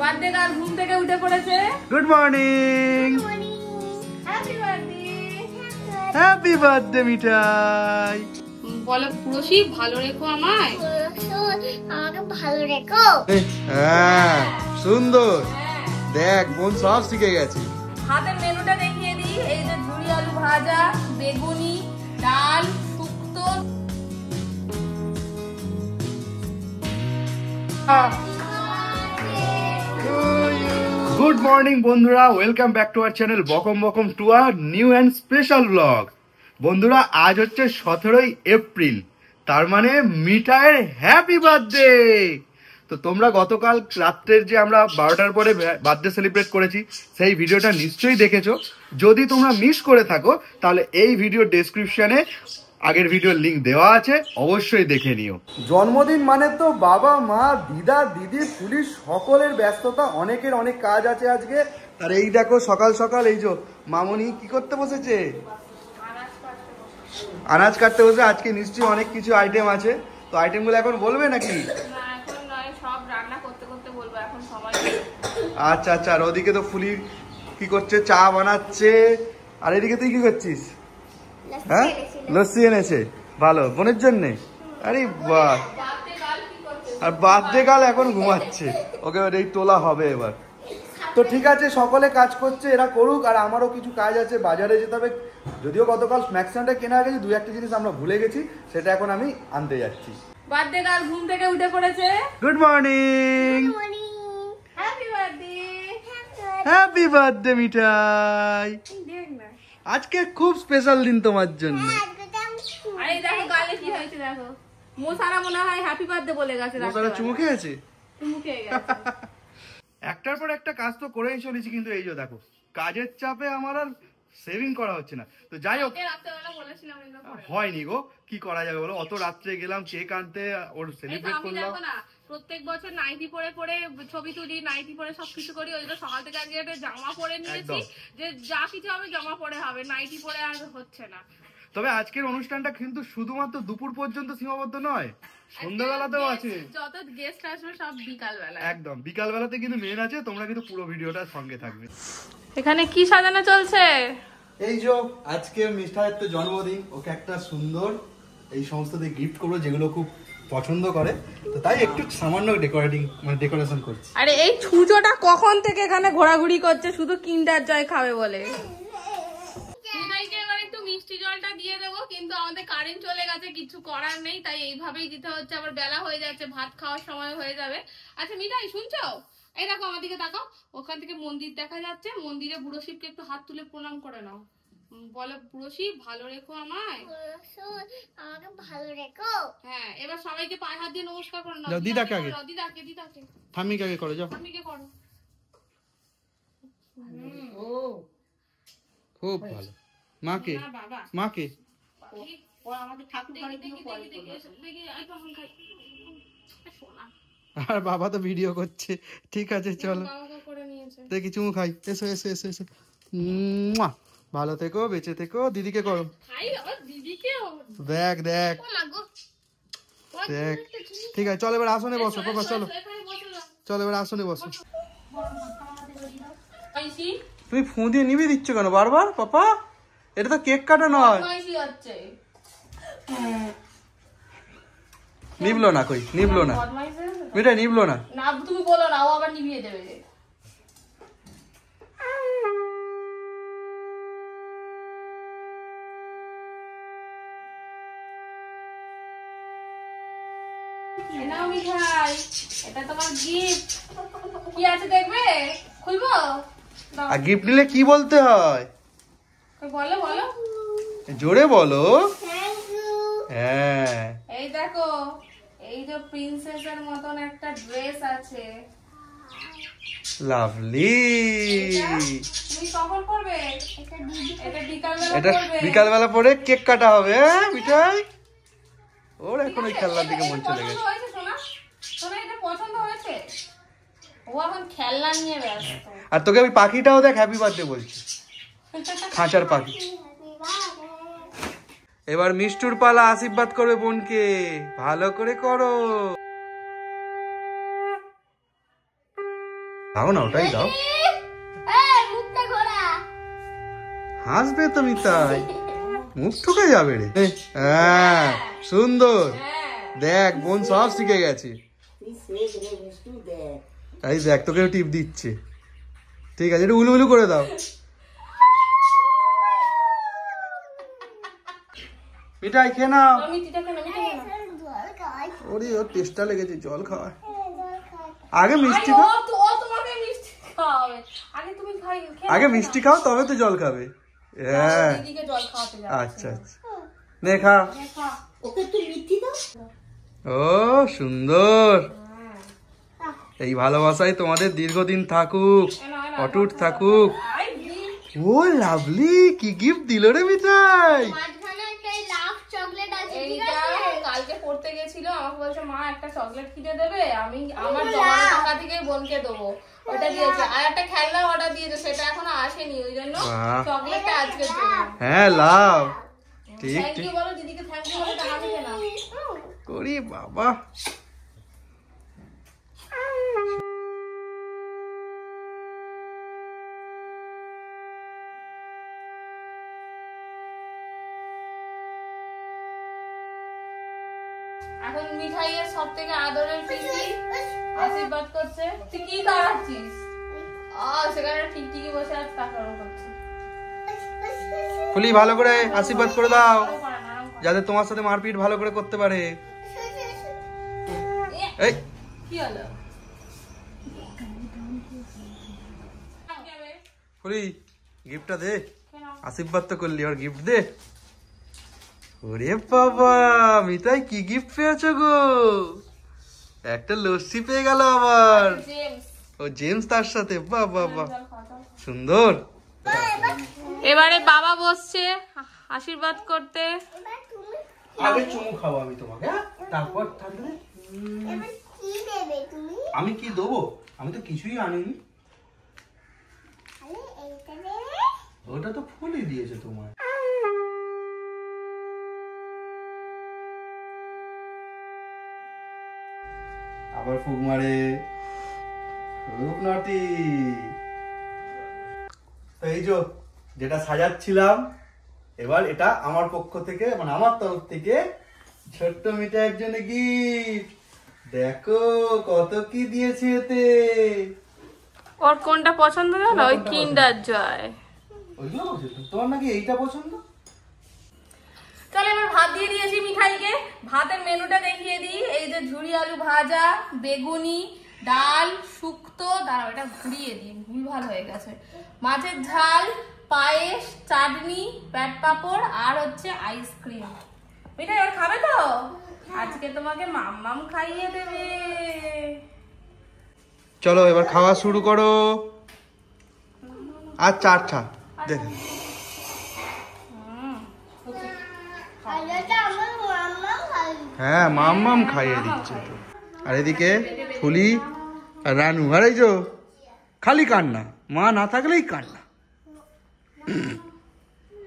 Birthday girl ঘুম থেকে উঠে পড়েছে। Good morning. Happy birthday. Happy birthday Mithai. বলো পুরোশি ভালো রেখো আমায়। আমাকে ভালো রেখো। হ্যাঁ সুন্দর। দেখ বোন সব শিখে গেছে। হাতের মেনুটা দেখিয়ে দিই। এই যে ঝুরি আলু ভাজা, বেগুনি, ডাল, শুক্তো। গুড মর্নিং বন্ধুরা, welcome back to our channel Bokom Bokom to our new and special blog. বন্ধুরা আজ হচ্ছে 17 এপ্রিল, তার মানে মিঠাইয়ের হ্যাপি বার্থডে। তো তোমরা গতকাল রাত্রের যে আমরা 12টার পরে বার্থডে সেলিব্রেট করেছি সেই ভিডিওটা নিশ্চয়ই দেখেছো। যদি তোমরা মিস করে থাকো তাহলে এই ভিডিও ডেসক্রিপশনে আগের ভিডিওর লিঙ্ক দেওয়া আছে, অবশ্যই দেখে নিও। জন্মদিন মানে তো বাবা মা দিদা দিদি পুলিশ সকলের ব্যস্ততা, অনেকের অনেক কাজ আছে আজকে। আর এই দেখো সকাল সকাল এই যে মামনি কি করতে বসেছে, আনাজ কাটতে বসে। আজকে নিশ্চয়ই অনেক কিছু আইটেম আছে, তো আইটেমগুলো এখন বলবে নাকি? আচ্ছা আচ্ছা। আর ওদিকে তো ফুলি কি করছে, চা বানাচ্ছে। আর এদিকে তুই কি করছিস? হ্যাঁ লস্যি এনেছে, ভালো বোনের জন্যে। আরে বাহ। আর বার্থডে গার্ল এখন ঘুমাচ্ছে, ওকে এই তোলা হবে এবার। তো ঠিক আছে, সকলে কাজ করছে, এরা করুক। আর আমারও কিছু কাজ আছে, বাজারে যেতে হবে। যদিও গতকাল ম্যাক্সিমামটা কেনা গেছে, দু একটা জিনিস আমরা ভুলে গেছি, সেটা এখন আমি আনতে যাচ্ছি। বার্থডে গার্ল ঘুম থেকে উঠে পড়েছে। Good morning. Happy birthday. Happy birthday Mithai. আজকে খুব স্পেশাল দিন তোমার জন্য। আরে দেখো গালে কি হয়েছে, দেখো মোসারা মনে হয় হ্যাপি বার্থডে বলে গেছে। মোসারা চুমু খেয়েছে, চুমু খেয়ে গেছে। একটার পর একটা কাজ তো করেই চলেছি, কিন্তু এই যে দেখো কাজের চাপে আমার আর সেভিং করা হচ্ছে না। তো যাই হোক, হয়নি গো, কি করা যাবে বলো। অত রাত্রে গেলাম কেক আনতে, ওর সেলিব্রেট করলাম। প্রত্যেক বছর নাইটি পরে পরে ছবি তুলি, নাইটি পরে সবকিছু করি। ওই জন্য সকাল থেকে আজকে একটা জামা পরে নিয়েছি, যে যা কিছু হবে জামা পরে হবে, নাইটি পরে আর হচ্ছে না। তবে আজকের অনুষ্ঠানটা কিন্তু শুধুমাত্র দুপুর পর্যন্ত সীমাবদ্ধ নয়, সন্ধ্যাবেলাতেও আছে। যত গেস্ট আসবে সব বিকাল বেলা, একদম বিকাল বেলাতে কিন্তু মেন আছে। তোমরা কিন্তু পুরো ভিডিওটার সঙ্গে থাকবে। এখানে কি সাজানো চলছে? এই যে আজকে মিঠাইয়ের তো জন্মদিন, ওকে একটা সুন্দর এই সমস্ত দিয়ে গিফট করবো যেগুলো খুব পছন্দ করে, তো তাই একটু সামান্য ডেকোরেশন করছি। আরে এই ছুঁচোটা কখন থেকে এখানে ঘোরাঘুরি করছে, শুধু কিন্ডার জয় খাবে বলে। একটু মিষ্টি জলটা দিয়ে দেবো, কিন্তু আমাদের কারেন্ট চলে গেছে, কিছু করার নেই, তাই এইভাবেই দিতে হচ্ছে। আবার বেলা হয়ে যাচ্ছে, ভাত খাওয়ার সময় হয়ে যাবে। আচ্ছা মিঠাই শুনছো, এই দেখো আমার দিকে তাকাও, ওখান থেকে মন্দির দেখা যাচ্ছে। মন্দিরে বুড়ো শিবকে একটু হাত তুলে প্রণাম করে নাও। বলো বুড়ো শিব ভালো রেখো আমায়। আমাকে ভালো রেখো। হ্যাঁ, এবার সবাইকে পায়ে হাত দিয়ে নমস্কার করে নাও। দিদাকে আগে, দিদাকে ঠাম্মিকে আগে করো, যাও ঠাম্মিকে করো। ও খুব ভালো। মাকে মাকে আর বাবা তো ভিডিও করছে। ঠিক আছে চলো দেখি, চুমু খাই। এসো এসো এসো এসো। ভালো থেকো, বেঁচে থেকো। দিদিকে করো, দেখ দেখ দেখ। ঠিক আছে চলো এবার আসনে বসো বাবা, চলো চলো এবার আসনে বসো। তুমি ফোন দিয়ে নিবি দিচ্ছ কেন বারবার পাপা? এটা তো কেক কাটা নয়। নিবলো না, কই নিবলো না, মিঠাই নিবলো না। না তুমি বলো না, ও আবার নিভিয়ে দেবে। নাও মিঠাই, এটা তোমার গিফট। কি আছে দেখবে? খুলবো? আর গিফট নিলে কি বলতে হয়? বলো বলো, জোরে বলো। হ্যাঁ এই দেখো, এই যে প্রিন্সেসের মতন একটা ড্রেস আছে। লাভলি। তুমি কখন করবে? এটা বিকালবেলা পরে কেক কাটা হবে। হ্যাঁ মিঠাই, ওর এখন ওই খেলনার দিকে মন চলে গেছে। আর তোকে ওই পাখিটাও দেখ, হ্যাপি বার্থডে বলছি, খাঁচার পাখি। এবার মিষ্টুর পালা, আশীর্বাদ করবে বোনকে, ভালো করে করো। দাও না, ওটাই দাও। এই মুখটা ঘোরা। হাসবে তো মিতাই, মুখ ঠুকে যাবে রে। হ্যাঁ সুন্দর, দেখ বোন সব শিখে গেছে। এই দেখ তোকে টিপ দিচ্ছে। ঠিক আছে, একটু উলু উলু করে দাও। মিঠাই খেয়ে নাও। জল খাই। ওরে ওর টেস্টটা লেগেছে, জল খাওয়া। জল খাই। আগে মিষ্টি খাও, আগে মিষ্টি খাও তবে তো জল খাবে। হ্যাঁ আচ্ছা আচ্ছা, নে খা। ওকে তুই মিষ্টি দাও। ও সুন্দর, এই ভালোবাসাই তোমাদের দীর্ঘদিন থাকুক, অটুট থাকুক। ও লাভলি, কি গিফট দিল রে মিঠাই। মাঝখানে একটা লাভ চকলেট আছে, ঠিক এইটা আছে? কালকে পড়তে গেছিল, আমাকে বলছে মা একটা চকলেট কিনে দেবে, আমি আমার জমানো টাকা থেকে বোনকে দেবো, ওটা দিয়েছে। আর একটা খেলনা অর্ডার দিয়েছে, সেটা এখনো আসেনি, ওই জন্য বাহ। চকলেটটা আজকের জন্য। হ্যাঁ লাভ, ঠিক থ্যাংক ঠিক ইউ বলো দিদিকে, থ্যাংক ইউ বলো, টাকা দিতে না। করি বাবা। এখন মিঠাইয়ের সব থেকে আদরের পিসি আশীর্বাদ করছে। তুই কি দাঁড়াচ্ছিস? সেখানে টিকটিকি বসে আছে, তারপর করছে। ফুলি ভালো করে আশীর্বাদ করে দাও, আরাম কর, আরাম কর। যাতে তোমার সাথে মারপিট ভালো করে করতে পারে। এই কি হলো? ফুলি গিফটটা দে, আশীর্বাদ তো করলি, আর গিফট দে। ওরে বাবা মিতাই, কি গিফট পেয়েছো গো? একটা লস্যি পেয়ে গেল আবার। জেমস, ও জেমস তার সাথে, বাহ বাহ বাহ, জল খাওয়া দাও। সুন্দর। এবারে বাবা বসছে আশীর্বাদ করতে। এবার তুমি আগে চুমু খাবো আমি তোমাকে, তারপর থাকলে এবার কি দেবে তুমি? আমি কি দেবো? আমি তো কিছুই আনিনি। আরে এইটা দেবে? ওটা তো ফুলই দিয়েছে তোমার। আবার ফুক মারে, খুব নটি। তো এই যে যেটা সাজাচ্ছিলাম, এবার এটা আমার পক্ষ থেকে, মানে আমার তরফ থেকে ছোট্ট মিঠাইয়ের জন্য গিফট। দেখো কত কি দিয়েছে এতে। ওর কোনটা পছন্দ জানো? ওই কিন্ডার জয়। ওইগুলো পছন্দ, তোমার নাকি এইটা পছন্দ? চলো এবার ভাত দিয়ে দিয়েছি মিঠাইকে, ভাতের মেনুটা দেখিয়ে দিই। এই যে ঝুরি আলু ভাজা, বেগুনি, ডাল, শুক্তো, দাঁড়াও এটা ঘুরিয়ে দিই, ভুলভাল হয়ে গেছে, মাছের ঝাল, পায়েস, চাটনি, প্যাট পাঁপড় আর হচ্ছে আইসক্রিম। মিঠাই ওর খাবে তো? আজকে তোমাকে মাম্মাম খাইয়ে দেবে। চলো এবার খাওয়া শুরু করো। আচ্ছা আচ্ছা দেখে আর এটা আমার মাম্মা খাই। হ্যাঁ মাম্মাম খাইয়ে দিচ্ছে তো। আর এদিকে ফুলি আর রানু, আর এই যে খালি কান্না, মা না থাকলেই কান্না।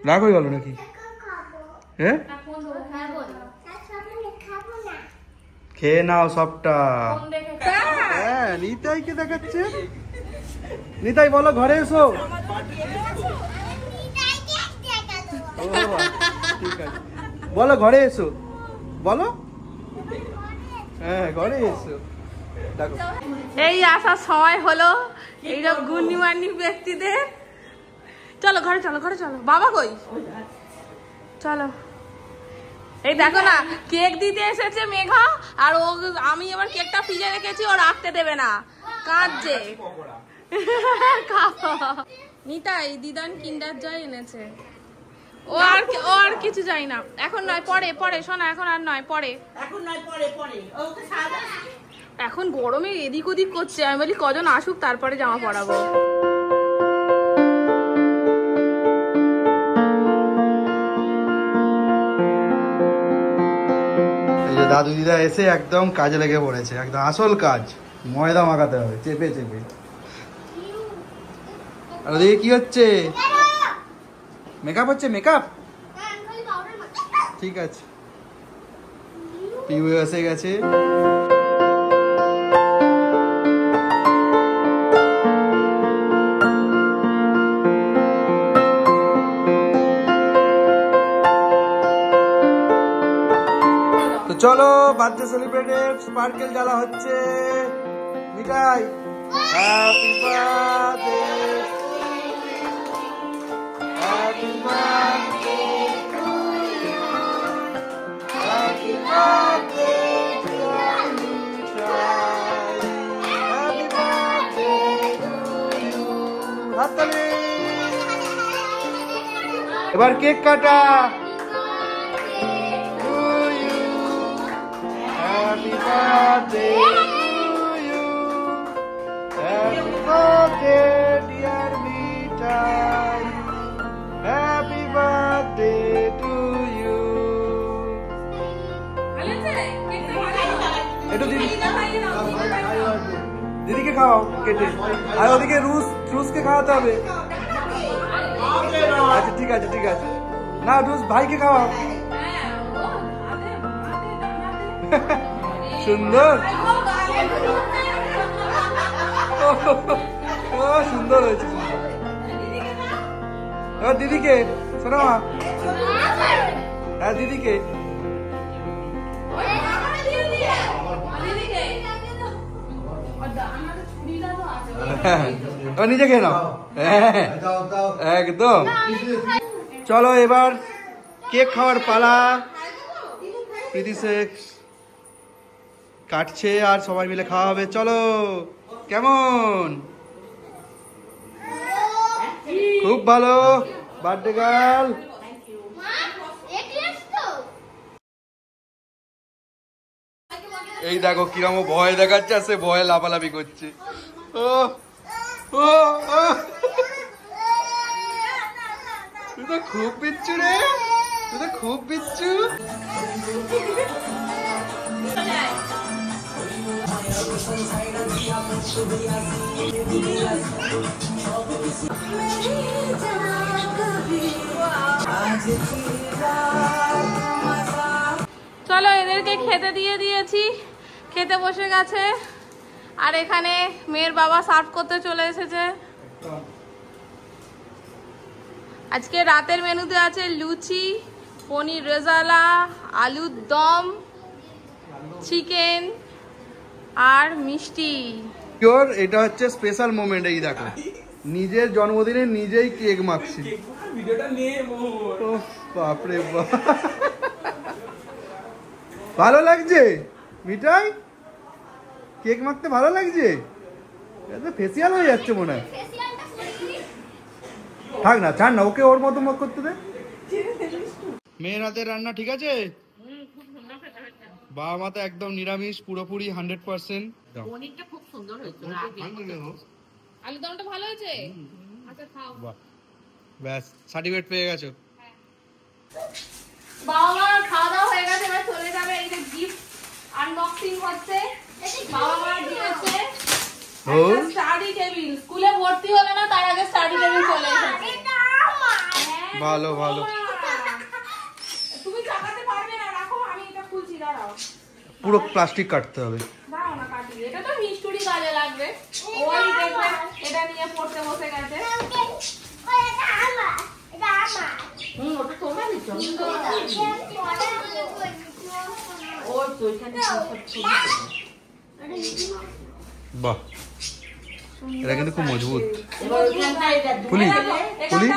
রাগ হয়ে গেল নাকি? হ্যাঁ খাবো না। খেয়ে নাও সবটা। ফোন দেখে হ্যাঁ নিতাইকে দেখাচ্ছে। নিতাই বলো ঘরে এসো। ও বাবা, ঠিক আছে বলো ঘরে এসো, বলো হ্যাঁ ঘরে এসো দেখো। এই আসার সময় হলো এইরকম গুণীমানী ব্যক্তিদের। চলো ঘরে চলো, ঘরে চলো। বাবা কই? চলো। এই দেখো না, কেক দিতে এসেছে মেঘা, আর ও, আমি এবার কেকটা ফ্রিজে রেখেছি, ও রাখতে দেবে না, কাঁদছে। নিতাই দিদান কিন্ডার জয় এনেছে। ও আর কিছু চাই না, এখন নয়, পরে পরে শোনা, এখন আর নয়, পরে। এখন গরমে এদিক ওদিক করছে, আমি বলি কজন আসুক তারপরে জামা পরাবো। এই যে দাদু দিদা এসে একদম কাজে লেগে পড়েছে, একদম আসল কাজ, ময়দা মাখাতে হবে চেপে চেপে। আর ওদিকে কি হচ্ছে? মেকআপ হচ্ছে, মেকআপ। ঠিক আছে, পিউ এসে গেছে। চলো বার্থডে সেলিব্রেটেড স্পার্কেল জ্বালা হচ্ছে Mithai happy birthday happy birthday happy birthday happy birthday হাততালি এবার কেক কাটা Happy birthday to you. Happy birthday, dear Mitai. Happy birthday to you. একটু দিদিকে খাওয়াও কেটে আর ওদিকে রুসকে খাওয়াতে হবে আচ্ছা ঠিক আছে না রুস ভাইকে খাওয়াও সুন্দর ও সুন্দর হয়েছে এবার দিদিকে শোনো মা হ্যাঁ দিদিকে নিজে খেয়ে নাও একদম চলো এবার কেক খাওয়ার পালা প্রীতি শেখ কাটছে আর সবাই মিলে খাওয়া হবে চলো কেমন খুব ভালো বার্থডে গার্ল এই দেখো কিরম ভয় দেখাচ্ছে আর সে ভয়ে লাফালাফি করছে ও ও তুই তো খুব বিচ্ছু রে তুই তো খুব বিচ্ছু চলো এদেরকে খেতে দিয়ে দিয়েছি খেতে বসে গেছে আর এখানে মেয়ের বাবা সার্ভ করতে চলে এসেছে আজকে রাতের মেনুতে আছে লুচি পনির রেজালা আলুর দম চিকেন আর মিষ্টি এটা হচ্ছে স্পেশাল মোমেন্ট এই দেখো নিজের জন্মদিনে নিজেই কেক মাখছি বাপরে বাপ ভালো লাগছে মিঠাই কেক মাখতে ভালো লাগছে ফেসিয়াল হয়ে যাচ্ছে মনে হয় থাক না ছাড় না ওকে ওর মতো মত করতে দে মেয়ের হাতের রান্না ঠিক আছে বাবা মা তো একদম নিরামিষ পুরোপুরি 100%। পনিরটা খুব সুন্দর হয়েছে আলুর দমটা ভালো হয়েছে আচ্ছা খাও ব্যাস সার্টিফিকেট পেয়ে গেছো বাবা মা খাওয়া দাওয়া হয়ে গেছে এবার চলে যাবে এই যে গিফট আনবক্সিং হচ্ছে বাবা মা দিয়েছে স্টাডি টেবিল স্কুলে ভর্তি হলো না তার আগে স্টাডি টেবিল চলে এসেছে ভালো ভালো তুমি চাকাতে পারবে না রাখো আমি এটা খুলছি দাঁড়াও পুরো প্লাস্টিক কাটতে হবে দাঁড়াও না কাটি এটা তো মিষ্টি কাজে লাগবে ওই দেখবে এটা নিয়ে পড়তে বসে গেছে ওটা তোমরা দিচ্ছ ওই তো এখানে বাহ এটা কিন্তু খুব মজবুত খুলি খুলি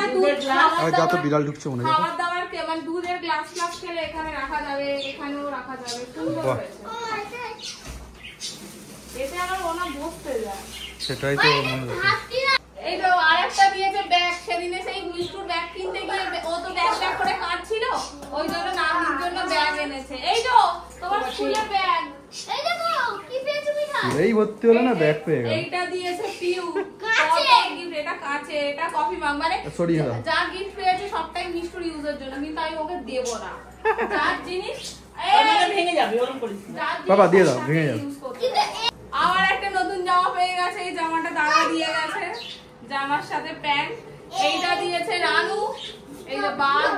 আর যা তো বিড়াল ঢুকছে মনে হয় খাবার দাবার কেমন দুধের গ্লাস খেলে এখানে রাখা যাবে এখানেও রাখা যাবে সুন্দর হয়েছে এতে আমার ওনা বসতে যায় সেটাই তো মনে হচ্ছে এই তো আরেকটা দিয়েছে ব্যাগ সেদিনে সেই মিষ্টুর ব্যাগ কিনতে গিয়ে ও তো ব্যাগ করে কাটছিল ওই জন্য নামির জন্য ব্যাগ এনেছে এই তো তোমার স্কুলের ব্যাগ এই দেখো কি পেয়েছো মিঠা এই ভর্তি হলো না ব্যাগ পেয়ে গেল এইটা দিয়েছে পিউ কাছে গিফট এটা কাছে এটা কফি মাগ মানে সরিয়ে দাও যা গিফট পেয়েছে সবটাই মিষ্টুর ইউজের জন্য কিন্তু আমি ওকে দেব না যার জিনিস ভেঙে যাবে ওরকম করিস বাবা দিয়ে দাও ভেঙে যাবে আবার একটা নতুন জামা পেয়ে গেছে এই জামাটা দাদা দিয়ে গেছে জামার সাথে প্যান্ট এইটা দিয়েছে রানু এই যে বাগ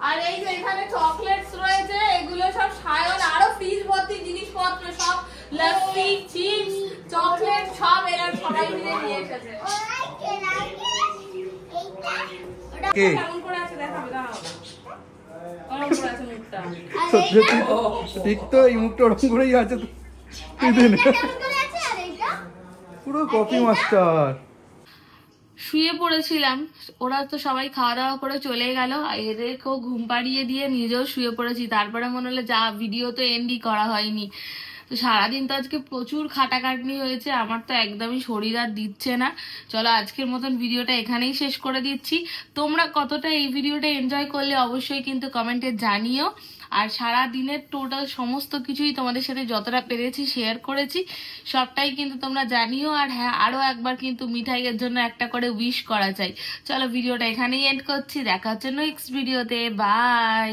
আর এই যে এখানে চকলেটস রয়েছে এগুলো সব সায়ন আরো ফ্রিজ ভর্তি জিনিসপত্র সব লস্যি চিপস চকলেট সব এরা সবাই মিলে নিয়ে এসেছে কে কেমন করে আছে দেখাবে দাঁড়াও আমার উপর আছে মুখটা। আর সত্যি এইটা? ঠিক তো, এই মুখটা ওরকম করেই আছে তো। আর এইটা কেমন করে আছে? আর এইটা? পুরো কপি মাস্টার। শুয়ে পড়েছিলাম, ওরা তো সবাই খাওয়া দাওয়া করে চলে গেল, এদেরকেও ঘুম পাড়িয়ে দিয়ে নিজেও শুয়ে পড়েছি। তারপরে মনে হলো যা, ভিডিও তো এন্ডই করা হয়নি। তো সারাদিন তো আজকে প্রচুর খাটাখাটনি হয়েছে, আমার তো একদমই শরীর আর দিচ্ছে না। চলো আজকের মতন ভিডিওটা এখানেই শেষ করে দিচ্ছি। তোমরা কতটা এই ভিডিওটা এনজয় করলে অবশ্যই কিন্তু কমেন্টে জানিও। আর সারা দিনের টোটাল সমস্ত কিছুই তোমাদের সাথে যতটা পেরেছি শেয়ার করেছি, সবটাই কিন্তু তোমরা জানিও। আর হ্যাঁ, আরো একবার কিন্তু মিঠাইয়ের জন্য একটা করে উইশ করা চাই। চলো ভিডিওটা এখানেই এন্ড করছি, দেখা হচ্ছে নেক্সট ভিডিওতে, বাই।